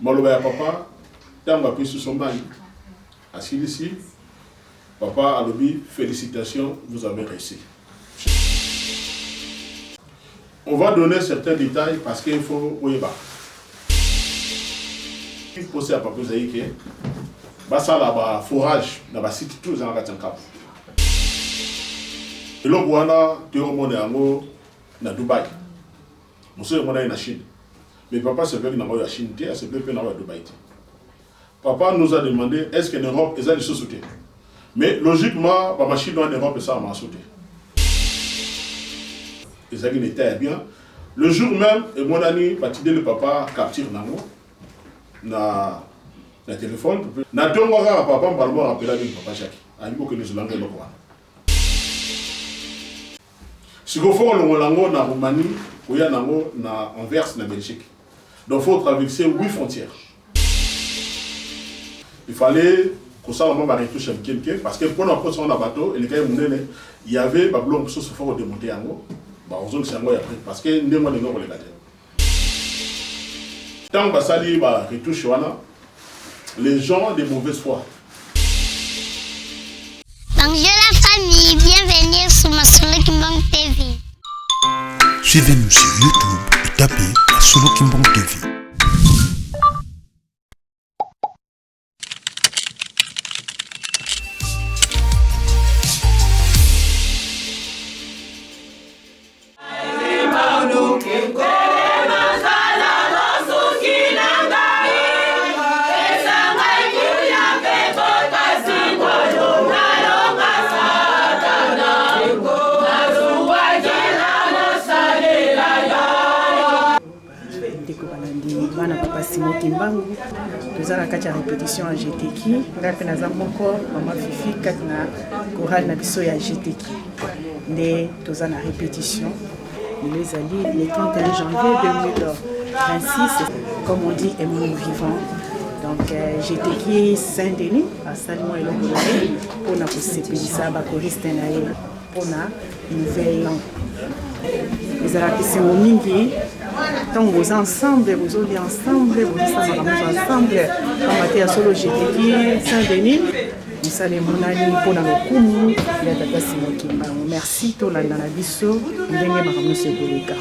Maloba ya papa, tant que sur son bain, assis ici, papa a lobby, félicitations, vous avez réussi. On va donner certains détails parce qu'il faut ouéba. Il faut poser à papa Zaïke, ça là-bas forage, là-bas site tous en Ratiankap. Et là, on a des hommes na Dubaï. Monsieur est en Chine. Mais papa se fait dans la Chine, il se fait dans Dubaï. Papa nous a demandé est-ce qu'en Europe, ils ont des choses. Mais logiquement, la machine en Europe, ça m'a sauté. Ils ont été bien. Le jour même, mon ami, le papa capture na téléphone. Na tonga papa mbalbo rappela bien papa Jacques. Aliko que nous langue lokwa. Si vous faites le na Roumanie, ou y a na Anvers na Belgique. Donc il faut traverser 8 frontières. Il fallait que ça va retoucher quelqu'un parce que pour notre sur un bateau, il y avait des ballons qui se font démonter en haut. Parce que nous avons des gens qui tant que ça retouche les gens de mauvaise foi. Bonjour la famille, bienvenue sur Masolo Kimbang TV. Suivez-nous sur YouTube et tapez Masolo Kimbang TV. Nous avons la répétition à GTK. Nous avons encore maman Fifi na chorale na biso ya GTK. Nous avons la répétition. Nous les alliés le 31 janvier 2026. Comme on dit, amour vivant. Donc GTK Saint-Denis à Salmo et Longolari pour na posepelisa ba choriste na pour na nouvelle an. Les arabes au mingi. Tant vous ensemble, vous allez ensemble, vous allez ensemble. Comme à Solo GTK Saint-Denis, nous allons monani pour la kumu ya tata Simokimba. Merci to la biso ndenge makamu se boleka.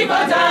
Banga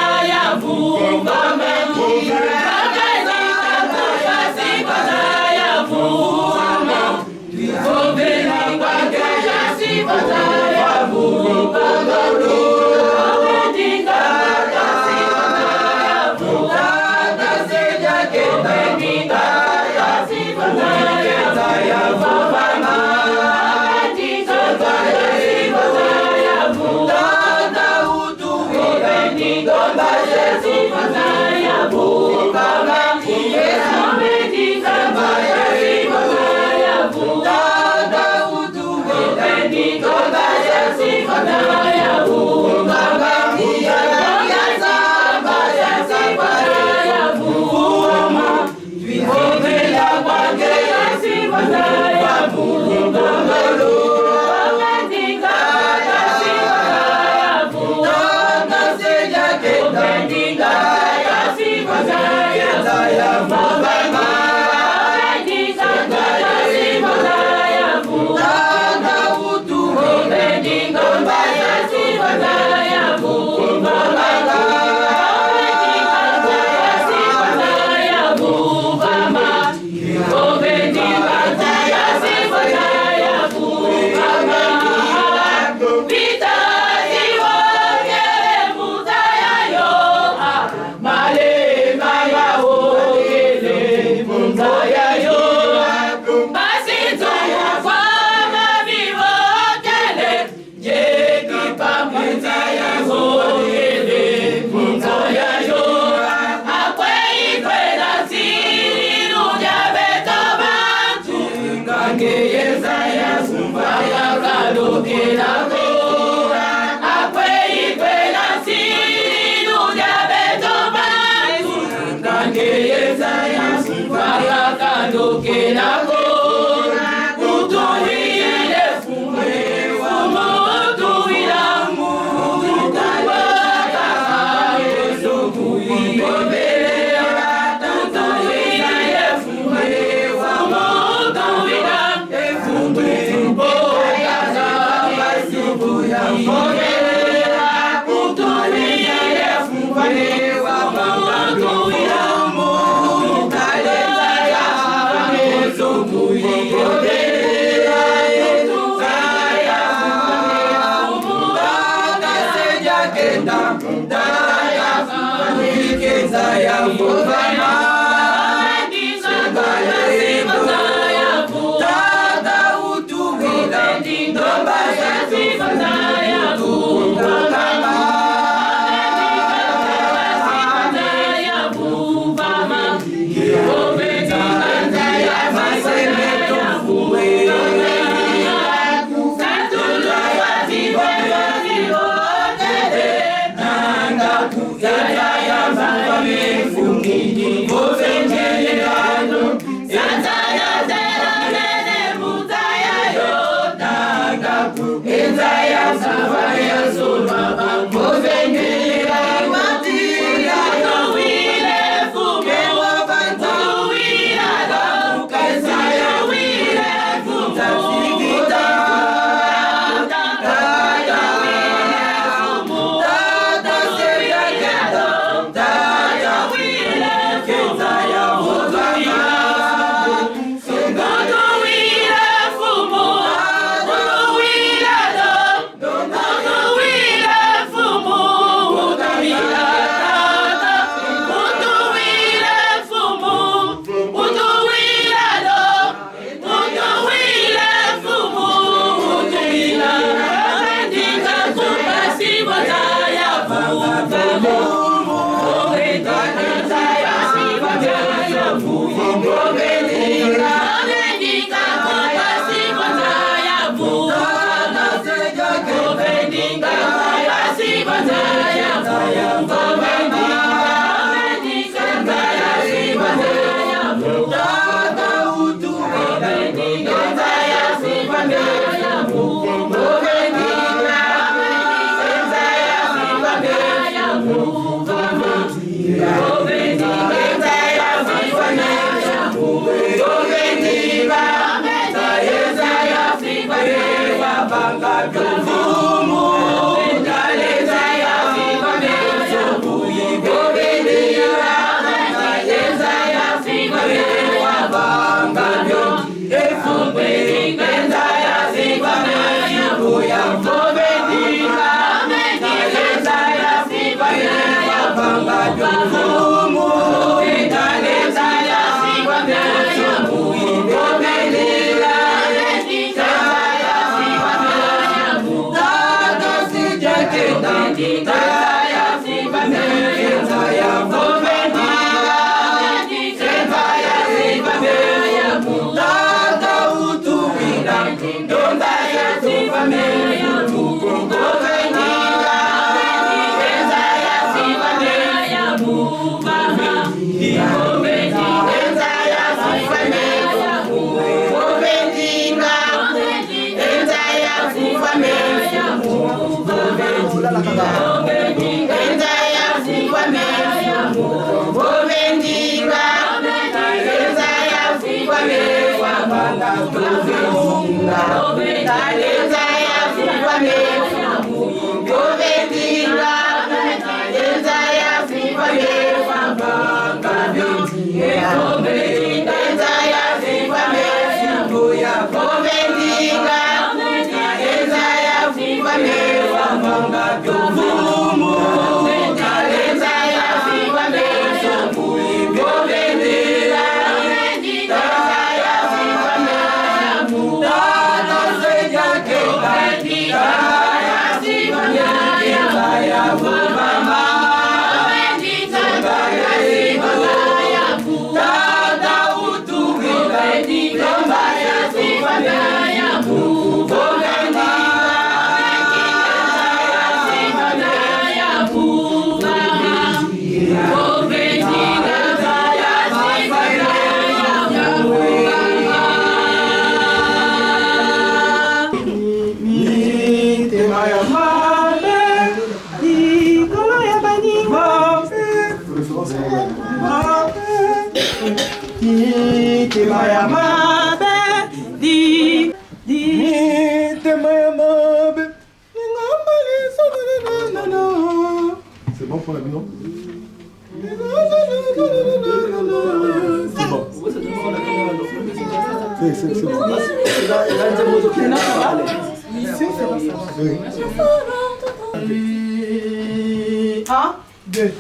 C'est bon pour la maison? C'est bon. Un, deux.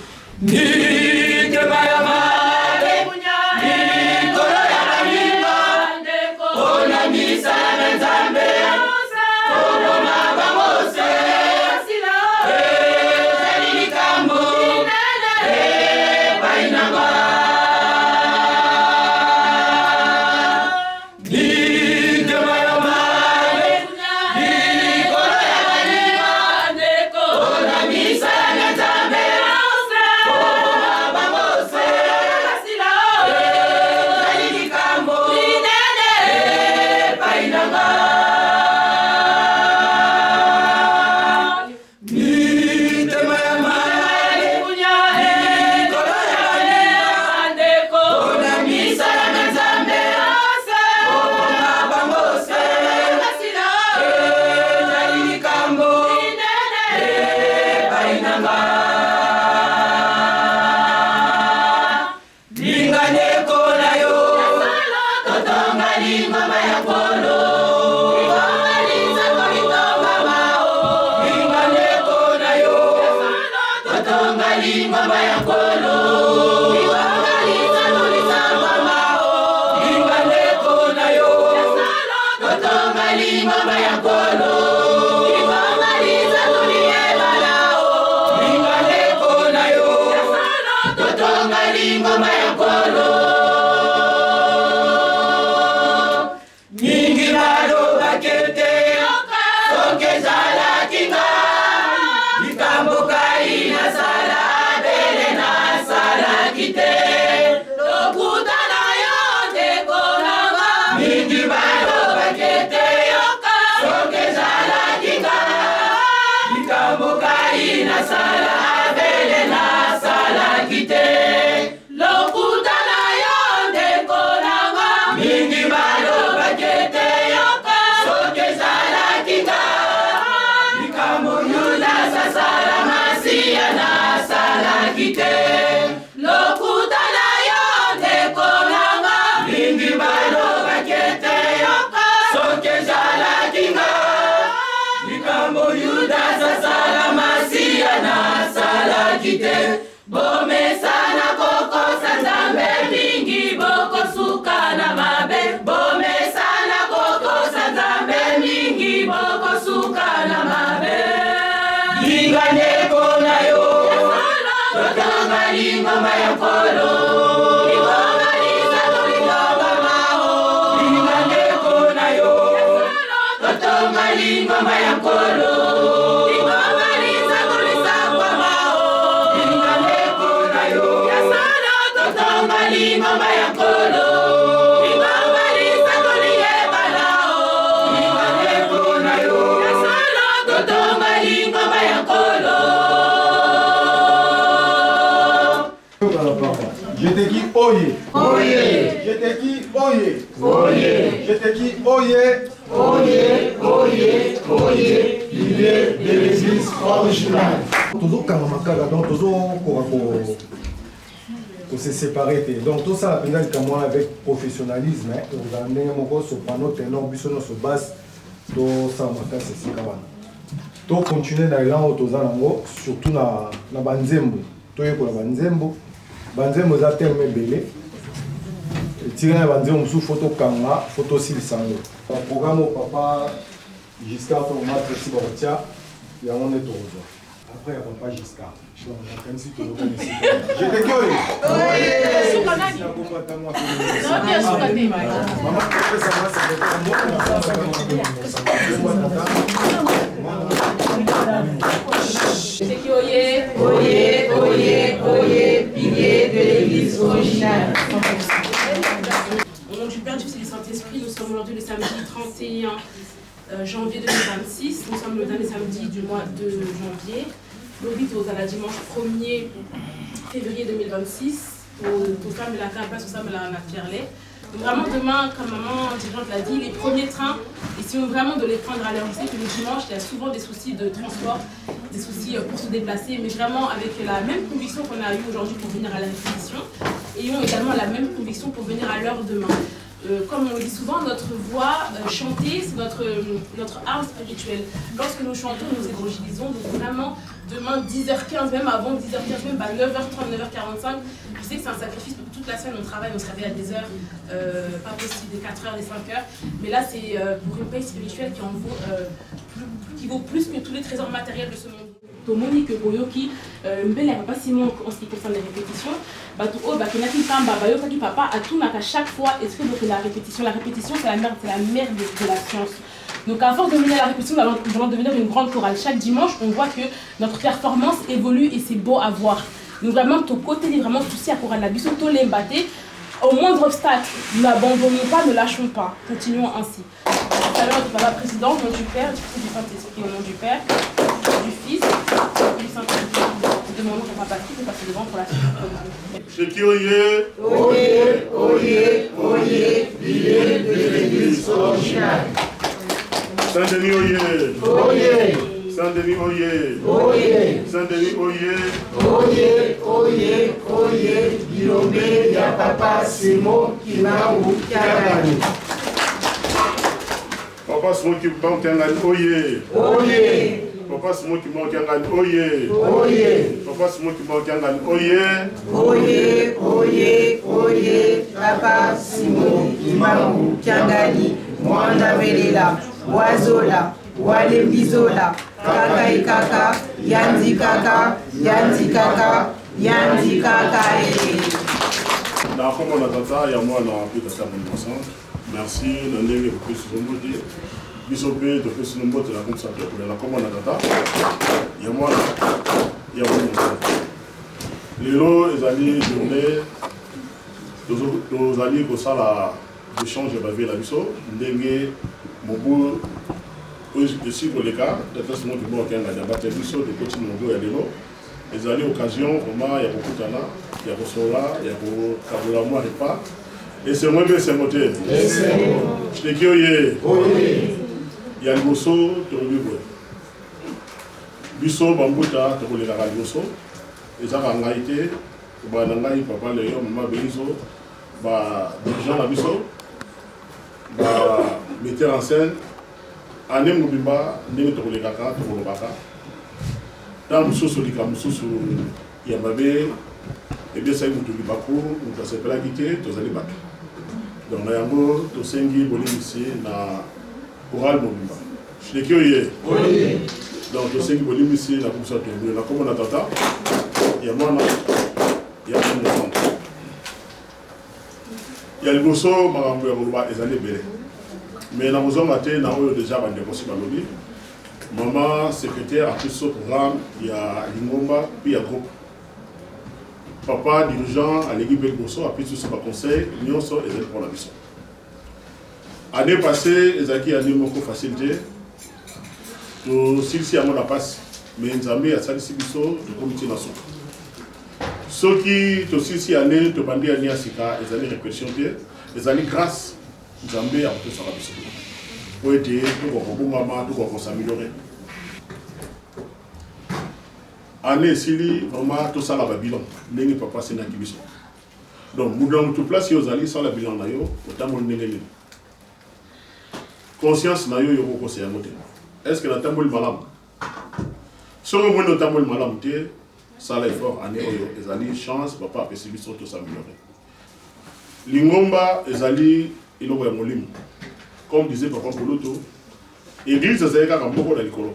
Jeteki oye. Oye. Jeteki oye. Oye. Jeteki oye. Oye. Oye. Oye. L'idée de l'église originale. Toujours quand on donc toujours pour se séparer. Donc tout ça avec professionnalisme. On a amené mon soprano, ténor, buisson, sur basse. Tout ça matin c'est si kawana. To continuer dans l'élan autozanango, surtout na banzembo. To yeko la banzembo. Banzembo za tellement belé. Tirer na banzembo sous photo kanga, photo silsango. Programme au papa Giscard pour mettre ici Bortia, et on est au revoir. Après il y a papa Giscard. Donc même si tu le connais. J'étais curieux. Oui. Maman fait ça moi c'est qui oyez, oyez, oyez, oyez, pilier de l'église originale. Au nom du Père, du Fils et du Saint-Esprit, nous sommes aujourd'hui le samedi 31 janvier 2026. Nous sommes le dernier samedi du mois de janvier. L'obit à la dimanche 1er février 2026. Pour femme la place, ça me l'a fait. Vraiment demain, comme maman dirigeante l'a dit, les premiers trains, essayons vraiment de les prendre à l'heure. Je sais que le dimanche, il y a souvent des soucis de transport, des soucis pour se déplacer, mais vraiment avec la même conviction qu'on a eu aujourd'hui pour venir à la répétition, ayons également la même conviction pour venir à l'heure demain. Comme on le dit souvent, notre voix chantée, c'est notre arme spirituelle. Lorsque nous chantons, nous évangélisons. Donc vraiment, demain 10h15, même avant 10h15, même à 9h30, 9h45, je sais que c'est un sacrifice pour toute la semaine. On travaille, on se réveille à des heures, pas possible, des 4h, des 5h. Mais là, c'est pour une paix spirituelle qui vaut plus que tous les trésors matériels de ce monde. Monique Boyoki, Mbele Papa Simon en ce qui concerne les répétitions, Papa à tout à chaque fois esprit de la répétition. La répétition c'est la mère de la science. Donc à force de venir à la répétition, nous allons devenir une grande chorale. Chaque dimanche, on voit que notre performance évolue et c'est beau à voir. Nous vraiment ton côté vraiment touché à chorale la biso to l'embaté. Au moindre obstacle, nous n'abandonnons pas, ne lâchons pas. Continuons ainsi. Tout à l'heure, du Papa Président, au nom du Père, du Fils et du Saint-Esprit, au nom du Père, du Fils, du Saint-Esprit. Demandons qu'on va passer, de passer devant pour la suite. C'est qui oyez, oyez, oyez, oyez, pilier de l'église originale. Saint-Denis oyez, oyez. Saint-Denis oyez, oyez. Saint-Denis oyez, oyez, oyez, oyez. Bilomé ya papa Simon Kimaou Kiangani. Papa Simon Kimaou Kiangani oyez, oyez. Papa Simon Kimaou Kiangani oyez, oyez. Papa Simon Kimaou Kiangani oyez, oyez, oyez, oyez. Papa Simon Kimaou Kiangani Mwanda Velela Wazola Wale Bizola Kaka Ikaka Yandi Kaka Yandi Kaka Yandi Kaka. Na koma na tata ya mwana pita sa mon merci na ndenge ko pesa mbote bisope to pesa mbote la comme ça pour la koma na tata ya mwana ya mwana lelo ezali journée tozali kosala échange bavé la biso ndenge mobu aussi pour les cas d'après ce monde qui bon kanga ya bateau biso de petit mobu ya lelo ezali occasion vraiment ya kokutana ya kosola ya kokabola mwa repas et c'est moi bien c'est moté je te oye ya liboso tolobi biso bambuta tokoleka liboso ezaka ngai te bana ngai papa leyo mama beizo ba dirigeant na biso ba metteur en scène ane mobimba ndenge tokolekaka tokolobaka ta mosusu lika mosusu ya mabe ebiesaki motu libaku moto asepelaki te tozali bato donc na yango tosengi bolingisi na oral mobimba shileki oye Donc, je sais que vous ici, la commission de la commune Tata, il y a moi, il y a un enfant. Il y a le bosso, ma mère, les années belées. Mais dans nos hommes, il y a déjà des possibles. Maman, secrétaire, à tout ce programme, il y a Lingomba, puis il y a groupe. Papa, dirigeant, à l'équipe de bosso, puis tout ce conseil, nous sommes les aides pour la mission. L'année passée, les acquis ont beaucoup facilité. Si on a passe, mais nous avons à Salissi Bisso, le comité national. Ceux qui ont aussi année, te bandé à Niasika, les années répression, les années grâce, nous avons à tout ça. Pour aider, pour s'améliorer. Année, si vraiment tout ça va bilan, n'est pas passé dans le bilan. Donc, nous avons tout place, si vous allez sans le bilan, autant que nous avons conscience, nous avons conseillé à monter. Est-ce que nous avons le malade? Si nous avons le malade, ça a l'effort, les années chance, papa a perçu tout s'améliorer. Lingomba, les alliés, ils ont un molim. Comme disait papa Poloto, l'église, c'est un peu de l'école.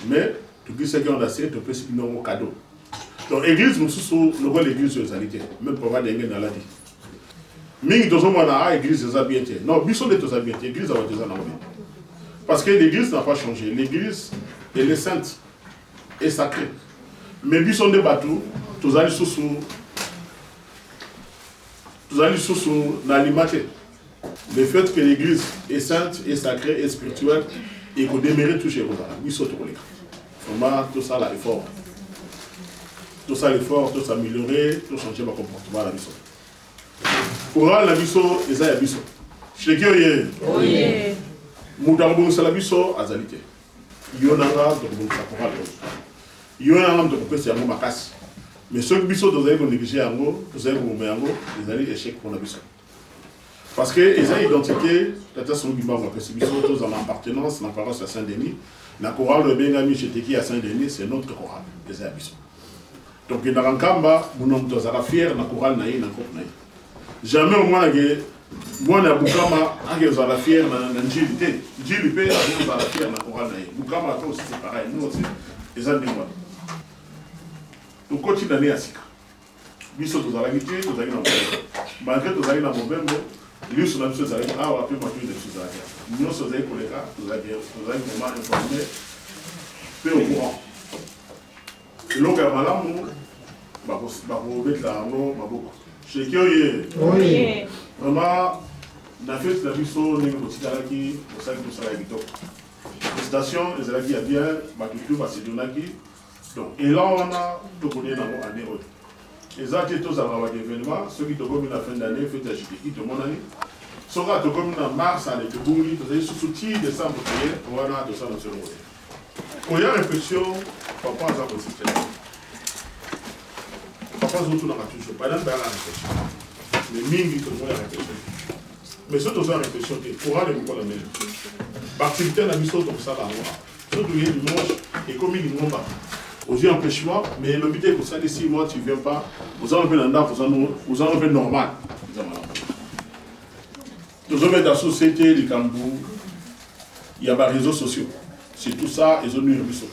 Mais, tu dis ce qu'on a fait, tu peux se faire un cadeau. Donc, l'église, nous sommes l'église de l'alité, même pour avoir des gens dans la vie. Mais nous avons l'église des habités. Non, nous sommes des habités, l'église a des habités. Parce que l'église n'a pas changé. L'église, elle est sainte et sacrée. Mais nous sommes des bateaux, tous allons sous l'alimenté. Le fait que l'église est sainte et sacrée et spirituelle et qu'on démérite toucher aux arabes, nous sommes tous les cas. Vraiment, tout ça, l'effort. Tout ça, l'effort, tout s'améliorer, tout changer mon comportement à la mission. Pour la mission, les gens à la mission. Je suis oui. Moudarbon, c'est la mission à Zalité. Yonanga, donc, ça pourra le Yonanga, donc, c'est un mot macasse. Mais ceux qui sont dans les négligés en haut, vous avez les années échecs pour la mission. Parce que les gens identifiés, peut-être sont du bas, parce qu'ils sont tous en appartenance, la paroisse à Saint-Denis. La chorale de Bengami Cheteki à Saint-Denis, c'est notre chorale, les habitants. Donc, dans le Kamba, nous sommes fiers de la chorale naïe, dans le groupe naïe. Jamais au moins, moi, na Bukama, on est fiers de Njilité. Njilité, on est fiers de la chorale naïe. Bukama, aussi, c'est pareil. Nous aussi, les Andémois. Nous continuons d'année à Sika. Nous sommes tous à la guité, nous allons malgré tous allons dans mon même mot, nous sommes tous à la guité. Ah, on a pu m'appuyer dessus à la guité. Nous sommes tous les cas, nous allons vraiment informer, peu au courant. Et donc, à Malam, nous mettre là, nous, chez qui oui. Vraiment, on a fait la mission, nous avons dit à la guité, nous savons tous à la guité. Les stations, les alliés à bien, tout va se donner qui. Donc, et là, on a tout connu dans l'année. Et ça, c'est tous des événements. Ceux qui ont commis la fin d'année, fête à JTK, tout le monde a dit. Ceux qui ont commis en mars, à l'été, tout ça, sous-soutien, décembre, on a tout ça dans ce monde. Quand il y a réflexion, papa a ça aussi. Papa a tout dans la touche. Pas d'un bain à la réflexion. Mais mingi, tout le monde a réflexion. Mais ceux qui ont réflexion, pour aller beaucoup la même. L'activité de la mission, comme ça, là, ceux qui ont dimanche, et comme ils n'ont pas. Aux empêchements, mais le but est que ça, les 6 mois, tu ne viens pas, vous en revenez vous en revenez normal. Nous sommes dans la société du Cambou, il y a des réseaux sociaux. C'est tout ça, ils ont eu un réseau.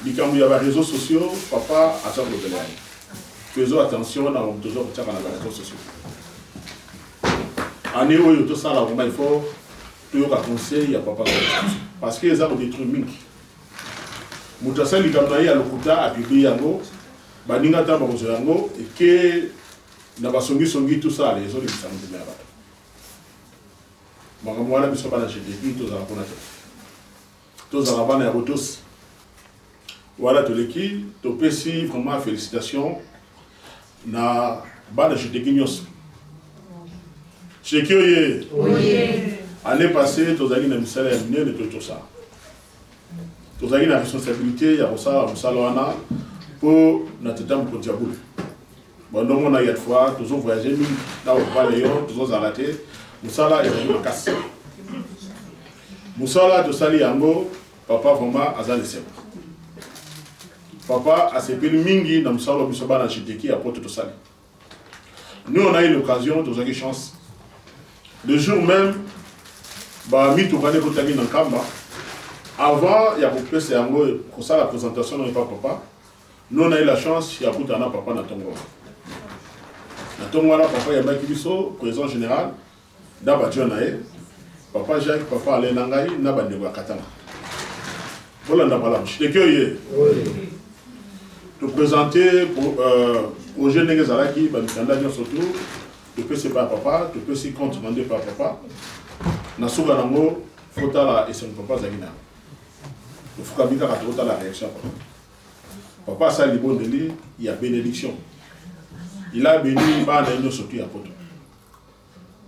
Du Cambou, il y a des réseaux sociaux, papa a ça pour le faire. Faisons attention dans les réseaux sociaux. En Néo, tout ça, là, il faut toujours un conseil, il n'y a pas de parce qu'ils ont détruit Mink. Moutassa likamnaï à l'Okuta a publié yango, Baningata Barozo yango, et que Nabasongi tout ça, les autres ils sont de merde. Magamouala biso bana JTK, tous à la Ponate. Tous à la bana à tous. Voilà tout l'équipe, tout petit, vraiment félicitations. Na bana JTK nyos. Chekioye. Oui. Année passée, tous allés na misala ya minene de tout ça. Tous avez la responsabilité, il y a ça, pour notre temps pour Diaboul. Bon, donc on a eu une fois, tous voyagé, là on va aller, tous arrêté. Moussala est venu à casse. Moussala, tout ça, Yango, papa vraiment a zalé sep. Papa a sepé le mingi dans Moussala, Bissoba, dans JTK, à Porte tout ça. Nous on a eu l'occasion, tous avez chance. Le jour même, mi tout va aller dans Kamba. Avant, il y a beaucoup c'est pour ça la présentation n'est pas papa. Nous on a eu la chance, il y a beaucoup de papa dans Tongo. Dans Tongo là, papa il y a Bakibiso, président général, d'Aba Djonae, papa Jacques, papa Alain Nangaï, Naba Ndego Katana. Voilà Nabala. Je t'ai cueilli. Te présenter pour projet Negezalaki, Bandikanda surtout, tu peux c'est pas papa, tu peux s'y compte demander par papa. Nasuga Nango, Fotala et son papa Zagina. Il faut qu'à la réaction. Papa, ça, il y a bénédiction. Il a béni, il va aller surtout à Poto.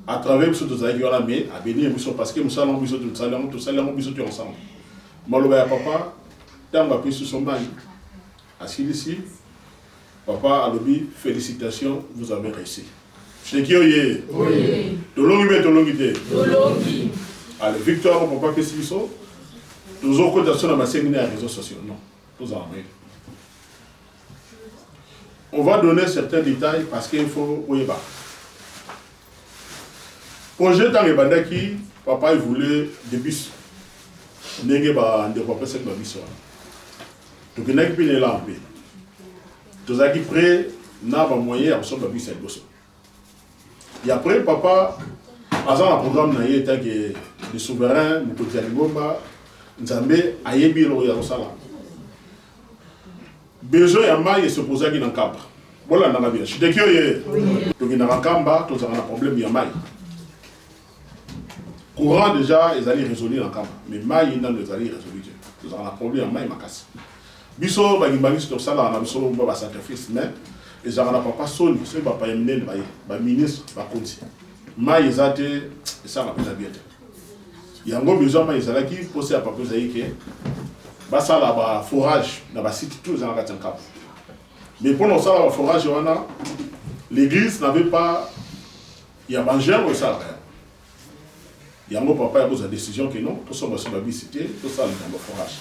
À travers le soutien de la mais à bénir parce que nous allons bisous tout ça, nous allons bisous ensemble. Maloba papa, tant que sur son bail. Assis ici, papa a lobby, félicitations, vous avez réussi. Je t'ai dit, oui. Tolongi. Allez, Victor, papa, qu'est-ce qu'ils sont? Nous avons compté sur les réseaux sociaux. Non, nous avons. On va donner certains détails parce qu'il faut. Projet dans les bandaki, papa il voulait des bus. N'est-ce pas de papa cette bus. Donc il n'y a plus de là en paix. Tous ceux qui prêt n'a pas moyen à recevoir bus à gosse. Et après papa, avant le programme n'a été que les souverains, nous côté Alibomba. Nzambe ayebi lo ya sala. Besoin ya mai se poser qui dans cap. Voilà na bien. Je te dis donc il na kamba, tous on a problème ya mai. Courant déjà ils allaient résoudre dans cap. Mais mai il n'a les allaient résoudre. Tous on a problème ya mai makas. Biso ba ngimbangi sur sala na biso ba sacrifice mais ils en a pas soni, c'est pas yemne ba ministre ba konti. Mai ezate ça va pas bien. Il y a un besoin de qui poser à papa Zaïke. Ça là forage dans la site tous en cap. Mais pour nous ça là forage l'église n'avait pas il y a mangé ou ça. Il y a un papa a posé la décision que non, tout ça va sur la cité, tout ça dans le forage.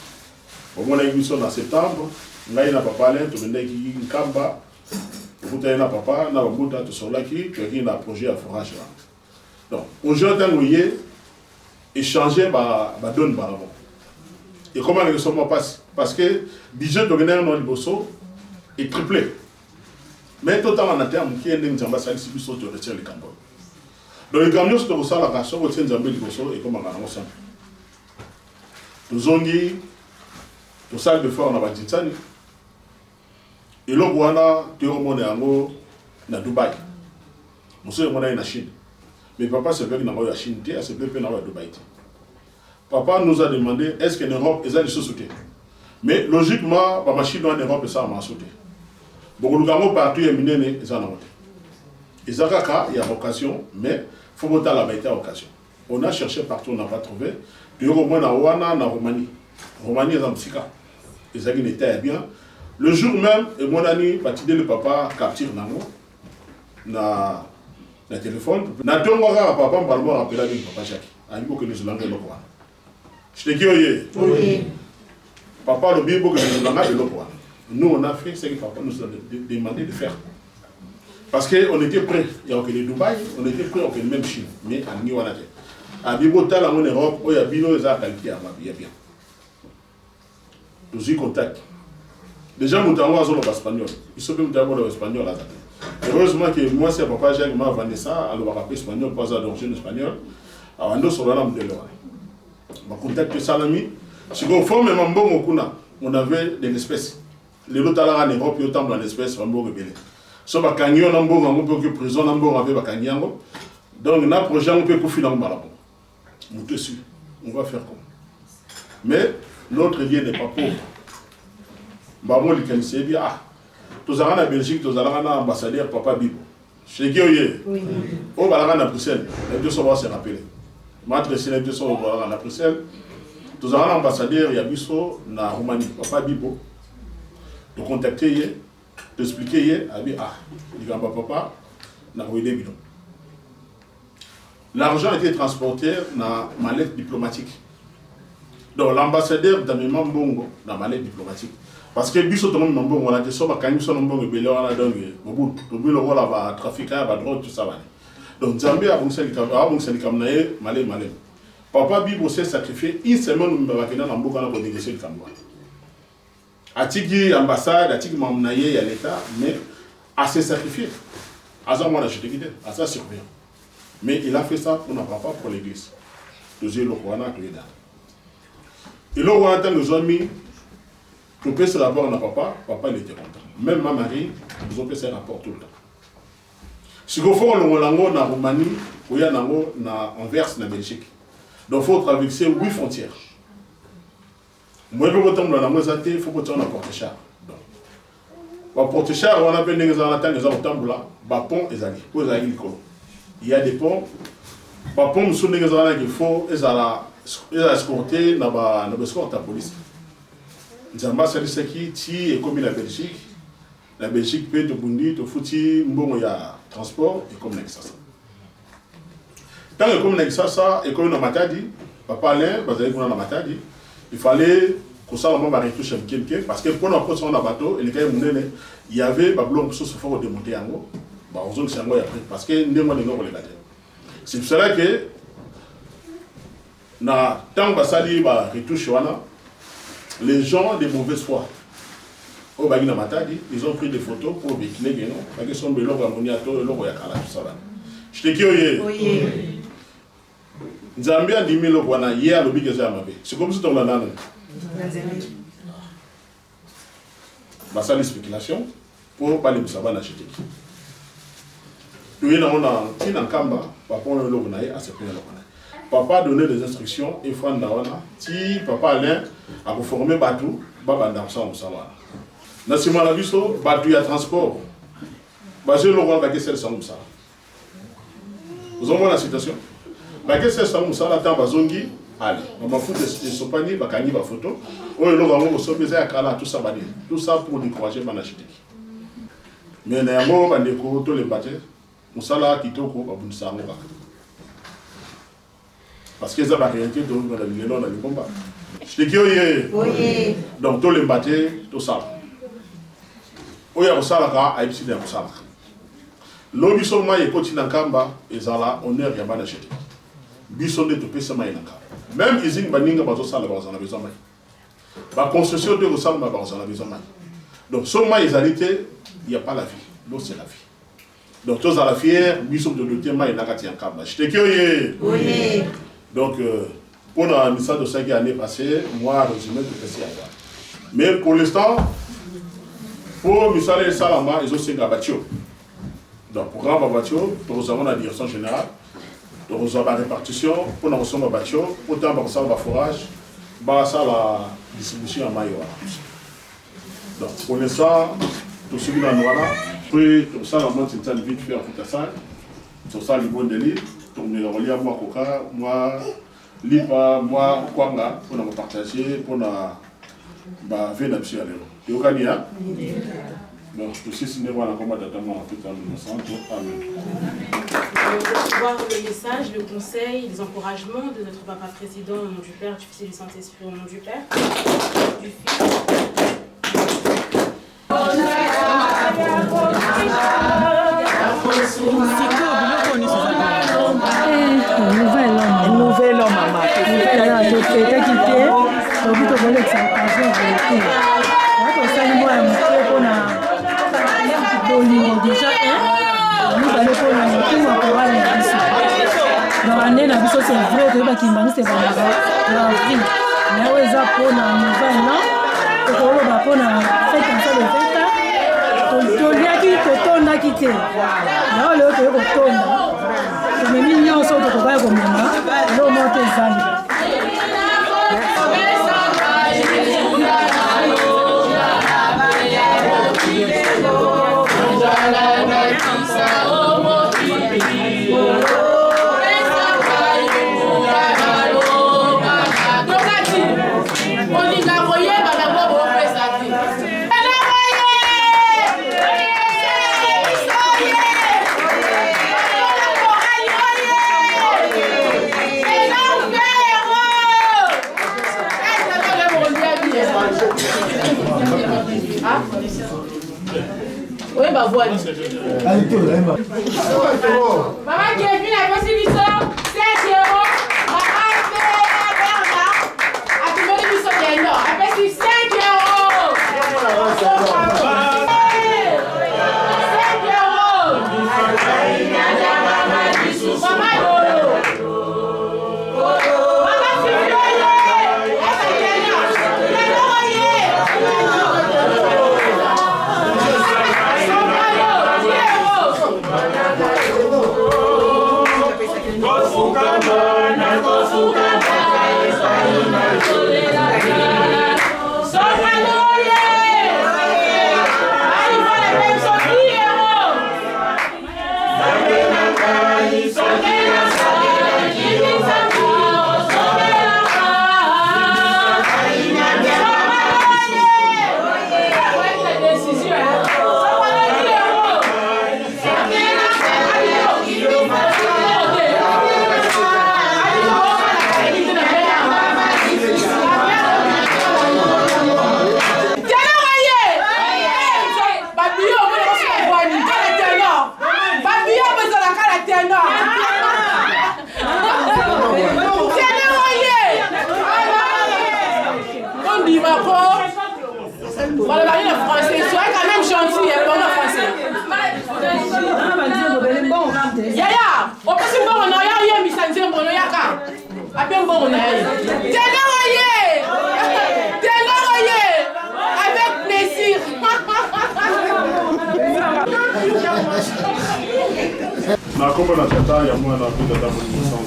Au moment où nous en septembre, on a papa là, tout le monde qui kamba, vous avez un papa, na babuta tout ça là qui a un projet à forage là. Donc aujourd'hui échanger donne par avant. Et comment les sommes passent? Parce que le budget de l'Union dans le Bosso est triplé. Mais totalement en termes qui est une ambassade si vous de retirer les cambons. Donc les camions sont au la ration au sein de Bosso et comment on a ensemble. Nous avons dit tout ça de faire en Abadjitsani. Et là on a théorimé en Dubaï. Nous sommes en Chine. Mais papa se fait que dans la Chine, se fait que dans Dubaï. Papa nous a demandé est-ce qu'en Europe, ils ont des sociétés. Mais logiquement, la machine en Europe, ça a sauté. Beaucoup de gens partout, ils ont monté. Ils ont il y a occasion, mais il faut monter à la occasion. On a cherché partout, on n'a pas trouvé. Puis au moins, en Roumanie. Roumanie, ils ont psycha. Ils ont été bien. Le jour même, mon ami, le papa capture le téléphone. Na tongoka papa mbalbo rappela bien papa Jacques. Aliko que nous langue lokwa. Je te dis oui. Papa le bibo que nous langue lokwa. Nous on a fait ce que papa nous a demandé de faire. Parce que on était prêts, il y a que les Dubaï, on était prêts au même Chine, mais à Niwana. À bibo tala en Europe, il y a bino za qualité à bien. Nous y contact. Déjà nous avons un espagnol. Il se peut nous avons un espagnol là. Heureusement que moi, c'est papa Jacques m'a vendu ça, alors on va rappeler espagnol, pas d'origine espagnole. Alors, on a sur la de l'or. On va contacter Salami. Si on forme un bon on avait des espèces. Les autres en Europe, ils ont des espèces, on va rebelle. Si on va gagner un bon, on peut que prison, on va gagner un bon. Donc, on a un projet, on peut confier dans le malabon. On te suit. On va faire comme. Mais l'autre lien n'est pas pauvre. Maman, il connaissait bien. Tous les en Belgique, tous les ambassadeurs, papa Bibo. Chez Guyoye, au Balagan à Bruxelles, les deux sont se rappeler. Maître les deux sont au Balagan à Bruxelles. Tous les ambassadeurs, il y a Bisso, na Roumanie, papa Bibo. De contacter, d'expliquer, il dit papa, na Rouidé Bidon. L'argent a été transporté dans la mallette diplomatique. Donc l'ambassadeur dans le Mambongo, dans la mallette diplomatique. Parce que biso to mon bon on a des soba quand ils sont bon belé on a donc bobu to bilo wala ba trafiquer ba drogue tout ça va donc Zambie a bon c'est comme naé malé Papa Bibo s'est sacrifié une semaine dans Mboka pour négocier le Cameroun. Atiki ambassade, Atiki Mamnaye à l'État, mais à se sacrifier. À ça, moi, je te dis, à ça, surveillant. Mais il a fait ça pour notre papa, pour l'église. Tous les Rwanda, tous les dames. Et le Rwanda nous a mis, tout peut se rapport à papa, papa il était content. Même ma mari, nous ont fait ce rapport tout le temps. Si vous faites le Rolango na Roumanie, ou y a na Anvers, na Belgique. Donc il faut traverser 8 frontières. Moi, je peux vous dire il faut que vous ayez un porte-char. Le porte-char, on appelle les gens qui ont un pont et des il y a des ponts. Les ponts sont des gens qui faut escorter dans la police. Nzamba Salisaki, ti et comme la Belgique peut te bundi, te fouti, bon il y a transport et comme ça. Tant que comme ça et comme on a matadi, papa Alain, parce que on a matadi, il fallait que ça on va retoucher quelqu'un parce que pour nous approcher on a bateau et les gars il y avait pas blanc sur ce fort de monter en haut, bah on zone c'est en haut après parce que nous on est non pour les gars. C'est pour cela que na tant que ça li ba retouche wana les gens de mauvaise foi au Bagina Matadi, ils ont pris des photos pour véhiculer les noms. Parce qu'ils sont de l'ordre ammoniato et l'ordre yakala, tout ça. Je te dis, oui. Nzambia dit, mais le Rwanda, hier, le big est à ma vie. C'est comme si on l'a donné. Ça, les spéculations pour parler de ça, on a acheté. Oui, on a un Kamba, papa, on a le à ce point-là. Papa a donné des instructions, et Fran Dawana, si papa Alain a formé Batou, Baba Damsan au Sawa. Dans ce moment-là, Batou y a transport. Basé le roi de Gessel Samoussa. Vous avez la citation. Gessel Samoussa, la temps Bazongi, allez, on m'a foutu de Sopani, Bakani, ma photo. On est là, on s'est à Kala, tout ça, tout ça pour décourager Manachité. Mais il y a un mot, on est tous les bâtiments, on s'est là, Kitoko, Abunsa, parce que ça va rien dire dans le combat. Je te dis, oui. Donc, tous les bâtiments, tout ça. Il y a un salaire à épicier d'un salaire. L'objet est continue en Kamba et Zala, honneur, il y a pas d'acheter. Bison de topé, ça m'a été même usine Baninga, bazo salaire, on a besoin de la construction de Rossal, on a besoin de donc, seulement les alités, il n'y a pas la vie. L'autre, c'est la vie. Donc, tous à la fière, bison de l'autre, il y a un Kamba. Je te dis, oui. Donc, pour la mission de 5 années passées, moi, résumé tout ça. Mais pour l'instant, pour Missale et Salama, ils ont 5 abattus. Donc, pour Grand Babatio, nous avons la direction générale, nous avons la répartition, pour nous avons la abattus, pour nous avons le forage, la distribution à Maïwa. Donc, pour l'instant, tout ce qui est dans le Noana, puis tout ça, c'est une vite fait en Foutassan, tout ça, les bons délits. Donc, nous avons lié moi, Koka, moi, Lipa, moi, Kwanga, pour nous partager, pour nous venir à l'eau. Et au Kenya, donc, tout ceci n'est pas encore d'attendre en tout cas, Amen. Voir le message, le conseil, les encouragements de notre papa président au nom du Père, du Fils et du Saint-Esprit, au nom du Père, du Fils. Nouvelle homme, maman. Nouvelle homme, je fais quitté. Donc, vous voulez que ça passe en retour. Moi, déjà, nous allons pour le la biso c'est vrai que qui m'a c'est pas la vie. Mais où est-ce pour la nouvelle là? On va pour la fête comme ça le 20 ans. On doit qui tourne quitter. Là le que tourne. Mais mignon ça de quoi comme maman. Là on monte ça. Oui, bah voilà. Allez, tout, là, maman qui est venue à la possibilité, 7 €. bien bon, on aille. Avec plaisir. Na kombo na tata ya mwana na tata mo sang.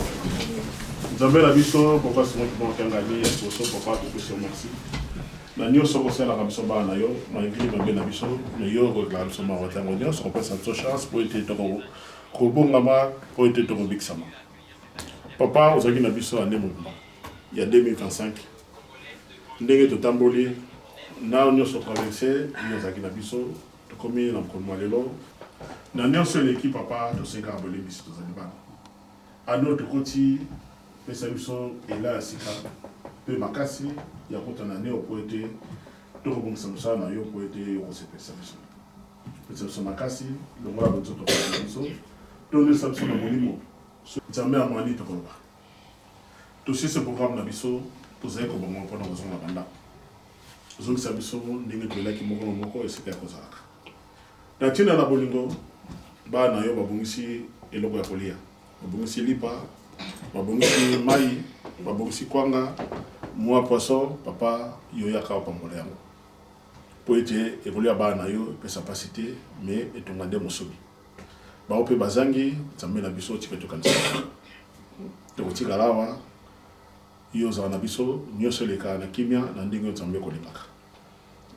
Nzambe na biso papa simo ki bonka ngani ya koso papa to ko merci. Na nyonso ko sala ka biso ba na yo, ma ngili ba na biso, na yo ko la biso ma wata ngo nyonso ko pesa so chance pour ete to ko bonga ma pour ete to ko biksama. Papa ozaki na biso ane mo. Ya 2025. Ndenge to tamboli na nyonso traverser, nyozaki na biso to komi na mkono lelo. Na nyonso l'équipe papa to senga abole biso to zalibana. Ano to koti pesa biso ela sika pe makasi ya kota na neo poete to kobongisa mosala na yo poete yo se pesa biso. Pesa biso makasi longola bozo to biso to ne sa biso na molimo. Nzambe amwani to koba. To si ce programme na biso to zai ko bongo pona bozo na banda. Zongi sa biso ndenge to laki moko esika ya kozaka. Na tina na bolingo ba na yo babongisi eloko ya kolia. Babongisi lipa, babongisi mai, babongisi kwanga, moi poisson, papa yo ya ka pambola yango. Po ete ekolia ba na yo pesa pasité mais etongande mosobi. Ba ope bazangi nzambe na biso tiketo kanisa. To tikalawa yo za na biso nyonso leka na kimia na ndingo nzambe ko limaka.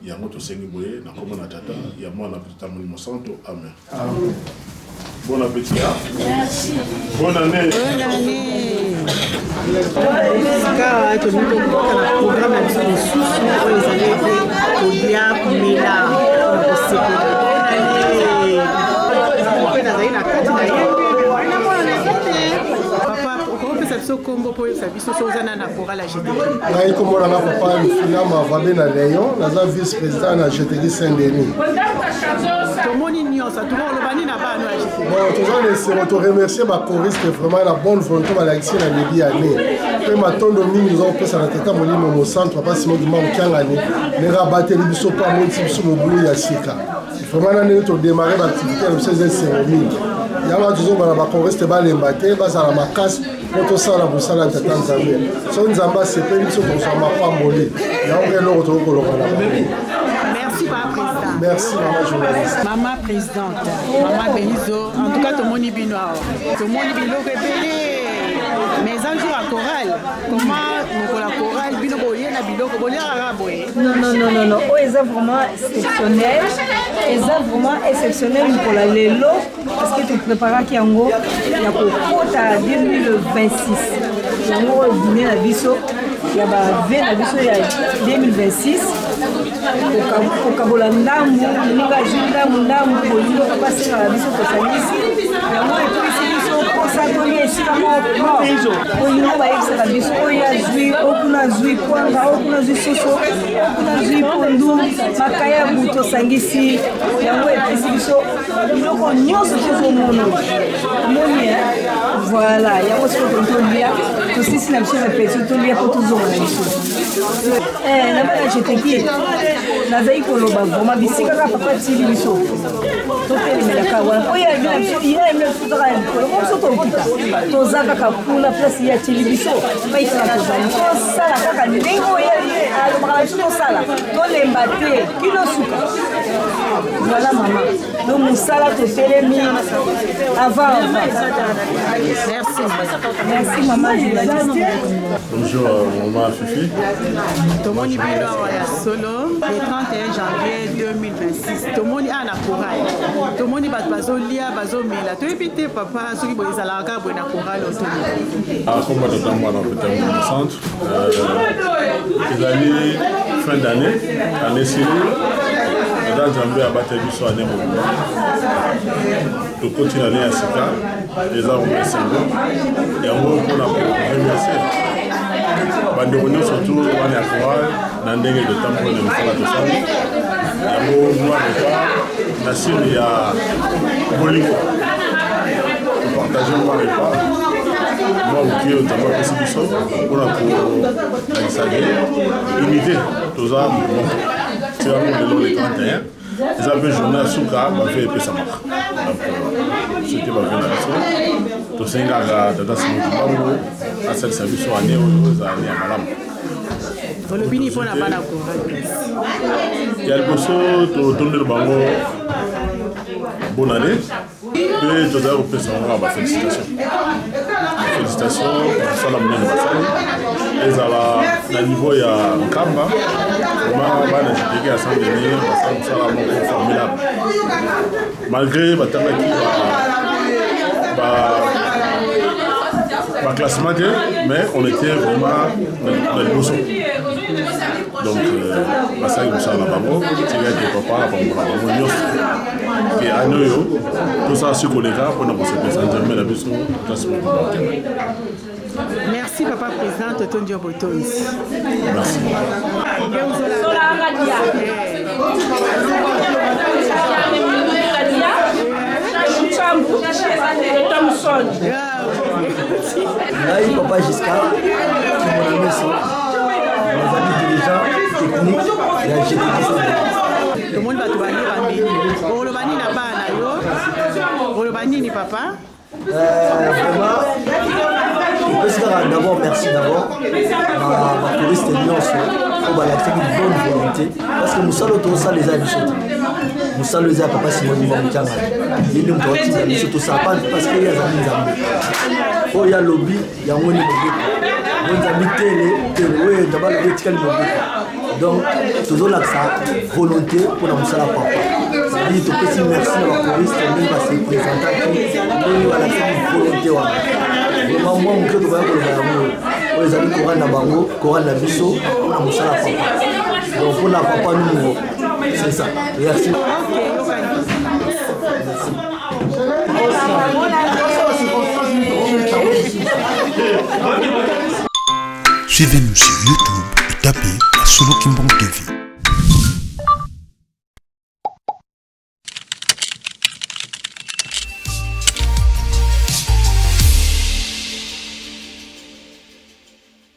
Yango to sengi boye na komona tata ya mwana petita molimo santo. Amen. Amen. Bon appétit. Merci. Bonne année. Bonne année. Car tu nous donnes un programme avec les sous pour les années au bien Mela. Papa, comment peut ça se combo pour ça biso sozana na chorale GTK? Ngai komona na papa Filama Vabe na Léon, naza vice-président na GTK Saint-Denis. Tomoni nyonso tout le bani na ba na GTK. Bon, toujours les remercier ba choriste vraiment la bonne volonté ba l'action na début année. Pe matondo mingi zo pesa na teta molimo mo centre papa Simon Duma Mkiangani, ne rabateli biso pa monti biso mo bulu ya sika. Vraiment na ne to démarrer l'activité le 16 cérémonie. Yanga toujours ba choriste ba lembate ba za la makasi pour ça la boussala de tata Nzambe. So Nzamba c'est pe biso ko so ma pa mbolé. Yanga lo to ko lo kana. Merci Papa Président. Merci Maman journaliste. Maman Présidente, Maman Benizo, en tout cas tout le monde est bien noir. Tout le monde est bien rébellé. Mais un jour à chorale, comment pour la chorale, bino boye na biloko bolia araboye. Non. Oh, ils sont vraiment exceptionnels. Ils sont vraiment exceptionnels pour la lelo parce que tu prépares qui yango ya kokota 2026. Yango dîner na biso ya ba vin na biso ya 2026. Okabola ndambu, ninga ndambu bolingo passer na biso ko salisi. Yango episi biso ko satoli esika mo pejo. Bolingo ba yebisa biso oya zui, okuna zui kwanga, okuna zui soso, okuna zui pondu, makaya buto sangisi. Yango episi biso biloko nyonso tozomono. Moni voilà, yango siko tolia, tosisi na biso na pejo tolia po tozomona biso. Na bana GTK nazali koloba vraiment bisika kaka papa tili biso totelemelaka wana oyo yabina biso iyayemile biso kaka ya likolo mo biso tokita toza kaka kuna place ya tili biso baitaka tozali tosala kaka ndenge oyo alobaka biso tosala tolemba te kino suka voilà mama donc mosala totelemi avant merci maman journaliste. Bonjour maman Fifi. Tomoni bino ya solo le 31 janvier 2026. Tomoni ana chorale. Tomoni bato bazolia bazomela. Toyebi papa soki boye ezalaka boye na chorale otomi. Comme tata mwana petita molimo centre. Ezali fin d'année, année sili. Tata Nzambe abateli biso année mobimba. Tokoti na année ya sika. Eza vraiment esengo. Yango mpona koremercier bandeko nyonso tu wana ya chorale na ndenge totambola na misala tosali yango mwa repas na sime ya bolingo topartage mwa repas mwa moki oyo nzambe apesi biso mpona kolakisa ye unité toza moko ti yango lelo le 31 eza mpe journée ya suka bave epesamaka donc soki bave na biso tosengaka tata Simon Kimbangu asalisa biso ane oyo ezali ya malamu olobini mpona bana chorale ya liboso totondeli bango bonne année mpe tozali kopesa bango bafélicitation kosala monene basali ezala na niveau ya nkamba vraimen bana jiteke ya saint denis basali mosala moko formidable malgré batangaki classement, mais on était vraiment dans le bousson. Donc, ça y est, ça là-bas, c'est là que papa, et à nous, tout ça, c'est qu'on est là, pour nous présenter la mission. Merci, papa président, Tonton Dioboto ici. Merci. Naï papa Giscard, qui m'a donné ça. Nos amis dirigeants techniques, il a jeté ça. Tout le monde va te bannir à midi. Pour le bannir là-bas, pour le bannir ni papa. Vraiment, je peux dire d'abord merci d'abord ma touriste Nyonso pour une bonne volonté parce que nous sommes tous ça les habitués. Nous sommes les papa Simon Kimbangu. Il nous doit surtout ça parce qu'il y a des amis. Oh il y a lobby, il y a un lobby. Nous habitons les d'abord le vertical lobby. Donc toujours là ça volonté pour nous ça la papa. C'est tout petit merci à la touriste même parce que présenter nous à la volonté wa. Vraiment moi mon cœur doit être pour les amis Coran na bango, Coran na biso pour nous ça la papa. Donc pour la papa nous c'est ça. Merci. Suivez-nous sur YouTube et tapez Solo Kimbang TV.